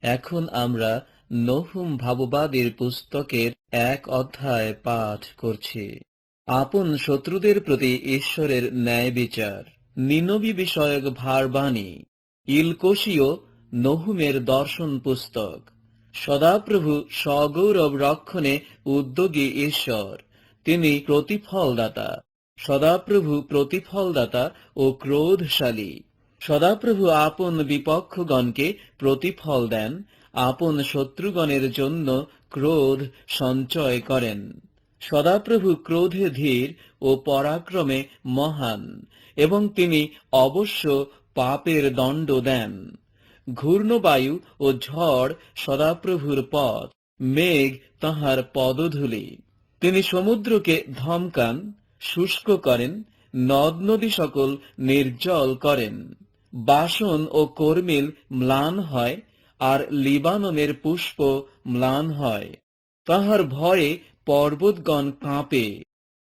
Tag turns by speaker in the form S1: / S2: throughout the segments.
S1: এখন আমরা নহুম ভাববাদীর পুস্তকের 1 অধ্যায় পাঠ করছি। আপন শত্রুদের প্রতি ঈশ্বরের ন্যায় বিচার। নিনবী বিষয়ক ভারবাণী। ইলকোশীয় নহুমের দর্শন পুস্তক। সদাপ্রভু সগৌরব রক্ষণে উদ্যোগী ঈশ্বর, তিনি প্রতিফলদাতা। সদাপ্রভু প্রতিফলদাতা ও ক্রোধশালী। সদাপ্রভু আপন বিপক্ষগণকে প্রতিফল দেন, আপন শত্রুগণের জন্য ক্রোধ সঞ্চয় করেন। সদাপ্রভু ক্রোধে ধীর ও পরাক্রমে মহান, এবং তিনি অবশ্য পাপের দণ্ড দেন। ঘূর্ণবায়ু ও ঝড় সদাপ্রভুর পথ, মেঘ তাঁহার পদধূলি। তিনি সমুদ্রকে ধমকান, শুষ্ক করেন, নদ নদী সকল নির্জল করেন। বাসন ও কর্মিল ম্লান হয়, আর লিবাননের পুষ্প ম্লান হয়। তাহার ভয়ে পর্বতগণ কাঁপে,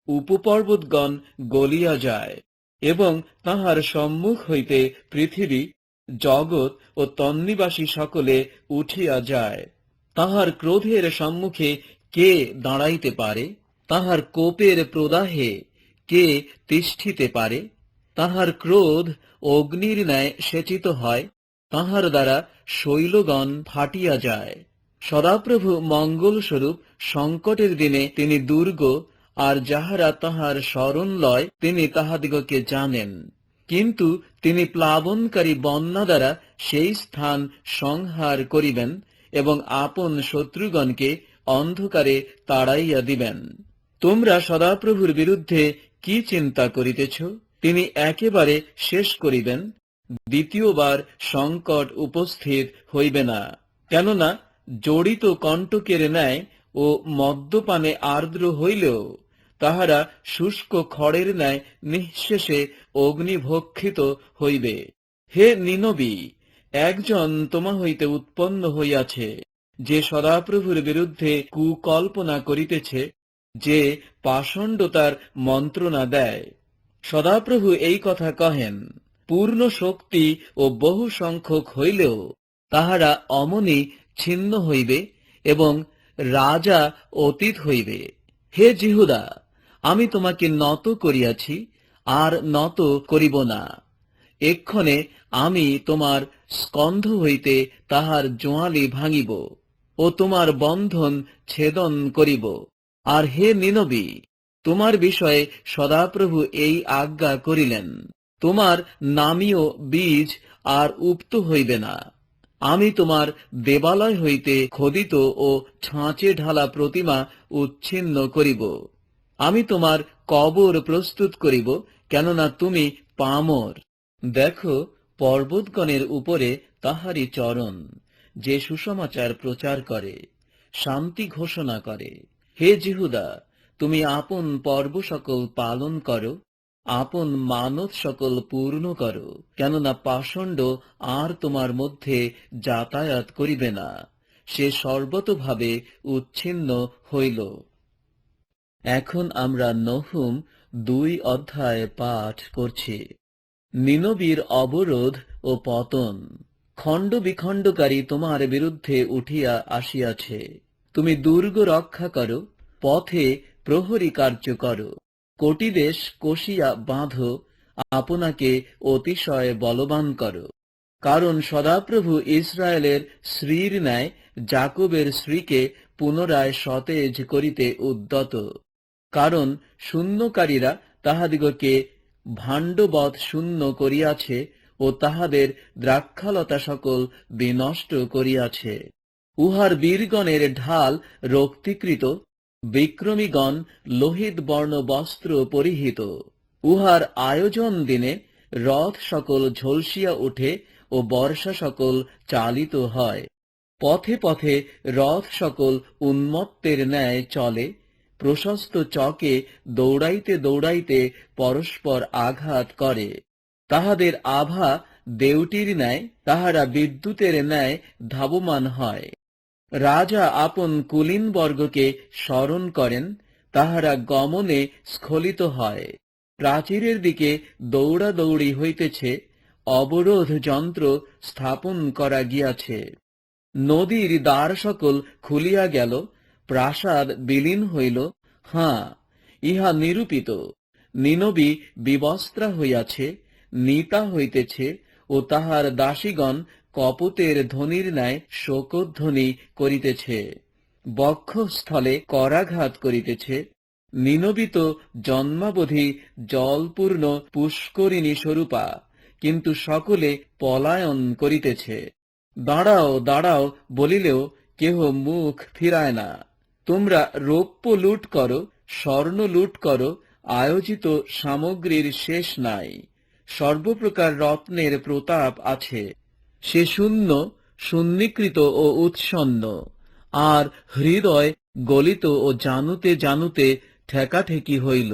S1: উপপর্বতগণ গলিয়া যায়, এবং তাহার সম্মুখ হইতে পৃথিবী, জগৎ ও তন্নিবাসী সকলে উঠিয়া যায়। তাহার ক্রোধের সম্মুখে কে দাঁড়াইতে পারে? তাহার কোপের প্রদাহে কে তিষ্ঠিতে পারে? তাহার ক্রোধ অগ্নির ন্যায় সেচিত হয়, তাহার দ্বারা শৈলগণ ফাটিয়া যায়। সদাপ্রভু মঙ্গলস্বরূপ, সংকটের দিনে তিনি দুর্গ, আর যাহারা তাহার শরণ লয় তিনি তাহাদিগকে জানেন। কিন্তু তিনি প্লাবনকারী বন্যা দ্বারা সেই স্থান সংহার করিবেন, এবং আপন শত্রুগণকে অন্ধকারে তাড়াইয়া দিবেন। তোমরা সদাপ্রভুর বিরুদ্ধে কি চিন্তা করিতেছ? তিনি একেবারে শেষ করিবেন, দ্বিতীয়বার সংকট উপস্থিত হইবে না। কেননা জড়িত কণ্টকের ন্যায় ও মদ্যপানে আর্দ্র হইলেও তাহারা শুষ্ক খড়ের ন্যায় নিঃশেষে অগ্নিভক্ষিত হইবে। হে নিনবী, একজন তোমা হইতে উৎপন্ন হইয়াছে, যে সদাপ্রভুর বিরুদ্ধে কুকল্পনা করিতেছে, যে পাষণ্ডতার মন্ত্রণা দেয়। সদাপ্রভু এই কথা কহেন, পূর্ণ শক্তি ও বহু সংখ্যক হইলেও তাহারা অমনি ছিন্ন হইবে, এবং রাজা অতীত হইবে। হে জিহুদা, আমি তোমাকে নত করিয়াছি, আর নত করিব না। এক্ষণে আমি তোমার স্কন্ধ হইতে তাহার জোয়ালি ভাঙিব, ও তোমার বন্ধন ছেদন করিব। আর হে নিনবী, তোমার বিষয়ে সদাপ্রভু এই আজ্ঞা করিলেন, তোমার নামীয় বীজ আর উক্ত হইবে না। আমি তোমার দেবালয় হইতে খোদিত ও ছাঁচে ঢালা প্রতিমা উচ্ছিন্ন করিব। আমি তোমার কবর প্রস্তুত করিব, কেননা তুমি পামর। দেখো, পর্বতগণের উপরে তাহারই চরণ, যে সুসমাচার প্রচার করে, শান্তি ঘোষণা করে। হে জিহুদা, তুমি আপন পর্ব সকল পালন করো, আপন মানত সকল পূর্ণ করো, কেননা পাষণ্ড আর তোমার মধ্যে যাতায়াত করিবে না, সে সর্বতভাবে উচ্ছিন্ন হইল। এখন আমরা নহুম 2 অধ্যায় পাঠ করছি। নিনবীর অবরোধ ও পতন। খণ্ড বিখণ্ডকারী তোমার বিরুদ্ধে উঠিয়া আসিয়াছে। তুমি দুর্গ রক্ষা করো, পথে প্রহরী কার্য করো, কটিদেশ কষিয়া বাঁধো, আপনাকে অতিশয় বলবান করো। কারণ সদাপ্রভু ইসরায়েলের শ্রীর ন্যায় যাকবের শ্রীকে পুনরায় সতেজ করিতে উদ্যত। কারণ শূন্যকারীরা তাহাদিগকে ভাণ্ডবৎ শূন্য করিয়াছে, ও তাহাদের দ্রাক্ষালতা সকল বিনষ্ট করিয়াছে। উহার বীরগণের ঢাল রক্তিকৃত, বিক্রমীগণ লোহিত বর্ণ বস্ত্র পরিহিত। উহার আয়োজন দিনে রথ সকল ঝলসিয়া উঠে, ও বর্ষা সকল চালিত হয়। পথে পথে রথ সকল উন্মত্তের ন্যায় চলে, প্রশস্ত চকে দৌড়াইতে দৌড়াইতে পরস্পর আঘাত করে। তাহাদের আভা দেউটির ন্যায়, তাহারা বিদ্যুতের ন্যায় ধাবমান হয়। রাজা আপন কুলীনবর্গকে স্মরণ করেন, তাহারা গমনে স্খলিত হয়। প্রাচীরের দিকে দৌড়াদৌড়ি হইতেছে, অবরোধ যন্ত্র স্থাপন করা গিয়াছে। নদীর দ্বার সকল খুলিয়া গেল, প্রাসাদ বিলীন হইল। হাঁ, ইহা নিরূপিত। নিনবী বিবস্ত্রা হইয়াছে, নীতা হইতেছে, ও তাহার দাসীগণ কপতের ধ্বনির ন্যায় শোকধ্বনি করিতেছে, বক্ষস্থলে করাঘাত করিতেছে। নিনবী তো জন্মাবধি জলপূর্ণ পুষ্করিণী স্বরূপা, কিন্তু সকলে পলায়ন করিতেছে। দাঁড়াও দাঁড়াও বলিলেও কেহ মুখ ফিরায় না। তোমরা রৌপ্য লুট করো, স্বর্ণ লুট করো, আয়োজিত সামগ্রীর শেষ নাই। সর্বপ্রকার রত্নের প্রতাপ আছে। সে শূন্য, শূন্যীকৃত ও উৎসন্ন, আর হৃদয় গলিত ও জানুতে জানুতে ঠেকাঠেকি হইল।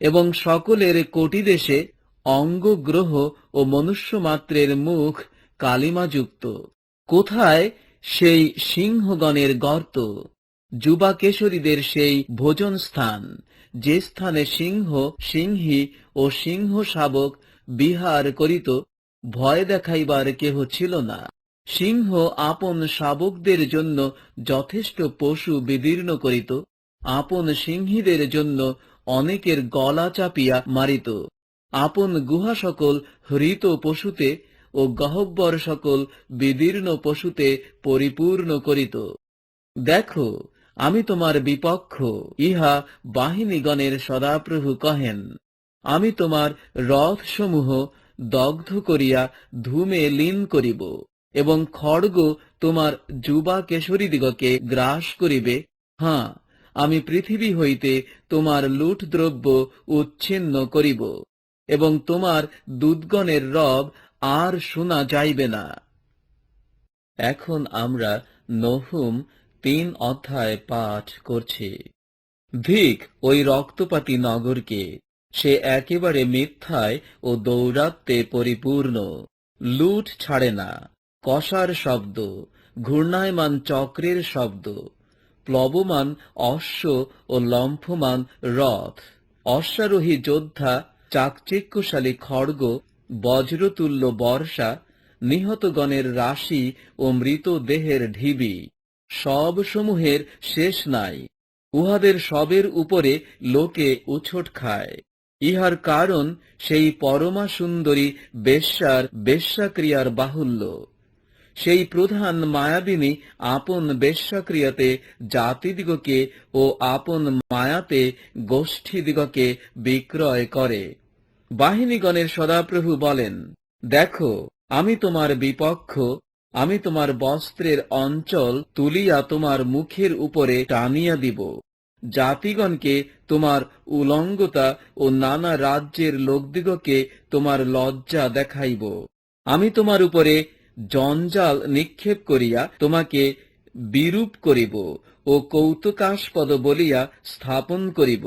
S1: এবং সকলের কোটি দেশে অঙ্গগ্রহ ও মনুষ্যমাত্রের মুখ কালিমাযুক্ত। কোথায় সেই সিংহগণের গর্ত, যুবা কেশরীদের সেই ভোজন স্থান, যে স্থানে সিংহ, সিংহী ও সিংহ শাবক বিহার করিত? ভয় দেখাইবার কেহ ছিল না। সিংহ আপন শাবকদের জন্য যথেষ্ট পশু বিদীর্ণ করিত, আপন সিংহীদের জন্য অনেকের গলা চাপিয়া মারিত, আপন গুহা সকল হৃত পশুতে ও গহ্বর সকল বিদীর্ণ পশুতে পরিপূর্ণ করিত। দেখো, আমি তোমার বিপক্ষ, ইহা বাহিনীগণের সদাপ্রভু কহেন। আমি তোমার রথসমূহ দগ্ধ করিয়া ধূমে লীন করিব, এবং খড়গ তোমার যুবা কেশরীদিগকে গ্রাস করিবে। হাঁ, আমি পৃথিবী হইতে তোমার লুটদ্রব্য উচ্ছিন্ন করিব, এবং তোমার দূতগণের রব আর শোনা যাইবে না। এখন আমরা নহুম 3 অধ্যায় পাঠ করছি। ধিক ওই রক্তপাতী নগরকে, সে একেবারে মিথ্যায় ও দৌরাত্মে পরিপূর্ণ। লুট ছাড়ে না, কষার শব্দ, ঘূর্ণায়মান চক্রের শব্দ, প্লবমান অশ্ব ও লম্ফমান রথ, অশ্বারোহী যোদ্ধা, চাকচিক্যশালী খড়গ, বজ্রতুল্য বর্ষা, নিহতগণের রাশি ও মৃতদেহের ঢিবি, সব সমূহের শেষ নাই। উহাদের সবের উপরে লোকে উছোট খায়। ইহার কারণ সেই পরমা সুন্দরী বেশ্যার বেশ্যাক্রিয়ার বাহুল্য। সেই প্রধান মায়াবিনী আপন বেশ্যাক্রিয়াতে জাতিদিগকে ও আপন মায়াতে গোষ্ঠীদিগকে বিক্রয় করে। বাহিনীগণের সদাপ্রভু বলেন, দেখো, আমি তোমার বিপক্ষ, আমি তোমার বস্ত্রের অঞ্চল তুলিয়া তোমার মুখের উপরে টানিয়া দিব। জাতিগণকে তোমার উলঙ্গতা ও নানা রাজ্যের লোকদিগকে তোমার লজ্জা দেখাইব। আমি তোমার উপরে জঞ্জাল নিক্ষেপ করিয়া তোমাকে বিরূপ করিব ও কৌতুকাস্পদ বলিয়া স্থাপন করিব।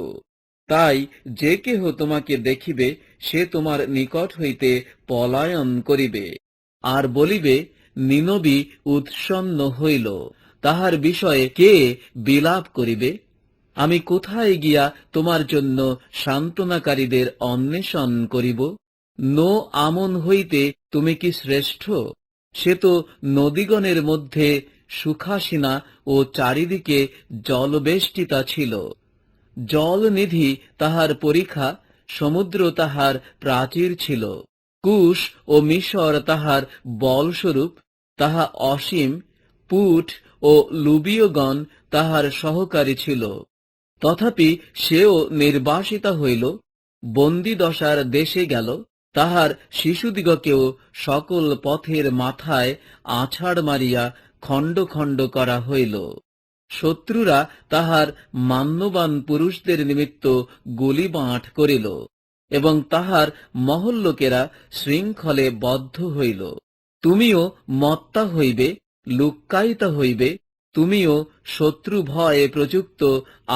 S1: তাই যে কেহ তোমাকে দেখিবে, সে তোমার নিকট হইতে পলায়ন করিবে, আর বলিবে, নিনবী উৎসন্ন হইল, তাহার বিষয়ে কে বিলাপ করিবে? আমি কোথায় গিয়া তোমার জন্য সান্ত্বনাকারীদের অন্বেষণ করিব? নো আমন হইতে তুমি কি শ্রেষ্ঠ? সে তো নদীগণের মধ্যে সুখাসীনা ও চারিদিকে জলবেষ্টিতা ছিল। জলনিধি তাহার পরিখা, সমুদ্র তাহার প্রাচীর ছিল। কুশ ও মিশর তাহার বলস্বরূপ, তাহা অসীম। পুট ও লুবীয়গণ তাহার সহকারী ছিল। তথাপি সেও নির্বাসিতা হইল, বন্দী দশার দেশে গেল। তাহার শিশুদিগকেও সকল পথের মাথায় আছাড় মারিয়া খণ্ড খণ্ড করা হইল। শত্রুরা তাহার মান্যবান পুরুষদের নিমিত্ত গুলিবাঁট করিল, এবং তাহার মহল্লোকেরা শৃঙ্খলে বদ্ধ হইল। তুমিও মত্তা হইবে, লুক্কায়িতা হইবে, তুমিও শত্রু ভয়ে প্রযুক্ত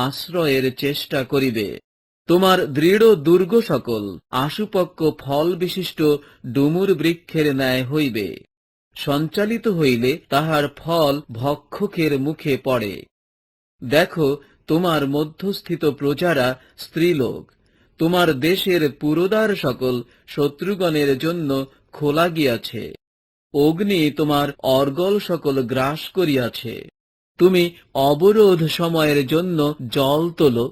S1: আশ্রয়ের চেষ্টা করিবে। তোমার দৃঢ় দুর্গ সকল আশুপক্ষ ফল বিশিষ্ট ডুমুর বৃক্ষের ন্যায় হইবে। সঞ্চালিত হইলে তাহার ফল ভক্ষকের মুখে পড়ে। দেখো, তোমার মধ্যস্থিত প্রজারা স্ত্রীলোক, তোমার দেশের পুরোদ্বার সকল শত্রুগণের জন্য খোলা গিয়াছে। অগ্নি তোমার অর্গল সকল গ্রাস করিয়াছে। তুমি অবরোধ সময়ের জন্য জল তোলো,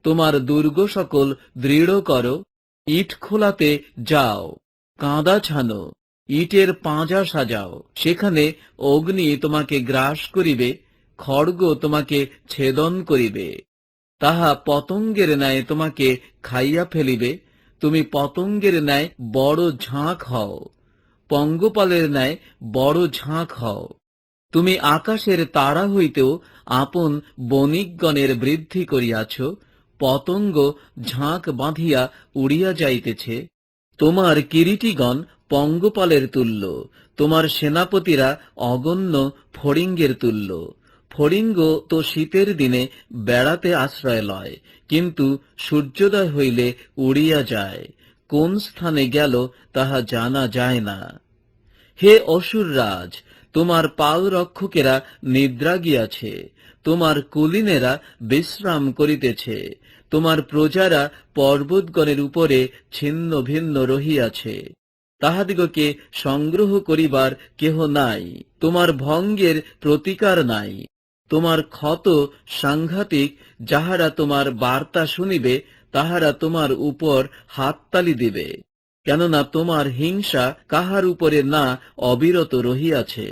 S1: তোমার দুর্গ সকল দৃঢ় করো। ইট খোলাতে যাও, কাঁদা ছানো, ইটের পাঁজা সাজাও। সেখানে অগ্নি তোমাকে গ্রাস করিবে, খড়গ তোমাকে ছেদন করিবে। তাহা পতঙ্গের ন্যায় তোমাকে খাইয়া ফেলিবে। তুমি পতঙ্গের ন্যায় বড় ঝাঁক হও, পঙ্গপালের ন্যায় বড় ঝাঁক হও। তুমি আকাশের তারা হইতেও আপন বণিকগণের বৃদ্ধি করিয়াছ। পতঙ্গ ঝাঁক বাঁধিয়া উড়িয়া যাইতেছে। তোমার কিরীটিগণ পঙ্গপালের তুল্য, তোমার সেনাপতিরা অগণ্য ফড়িঙ্গের তুল্য। ফড়িঙ্গ তো শীতের দিনে বেড়াতে আশ্রয় লয়, কিন্তু সূর্যোদয় হইলে উড়িয়া যায়। কোন স্থানে গেল তাহা জানা যায় না। হে অসুররাজ, তোমার পালরক্ষকেরা নিদ্রা গিয়াছে, তোমার কুলীনেরা বিশ্রাম করিতেছে। তোমার প্রজারা পর্বতগণের উপরে ছিন্ন ভিন্ন রহিয়াছে, তাহাদিগকে সংগ্রহ করিবার কেহ নাই। তোমার ভঙ্গের প্রতিকার নাই। তোমার ক্ষত সাংঘাতিক, যাহারা তোমার বার্তা শুনিবে তাহারা তোমার উপর হাততালি দিবে, কেননা তোমার হিংসা কাহার উপরে না অবিরত রহিয়াছে।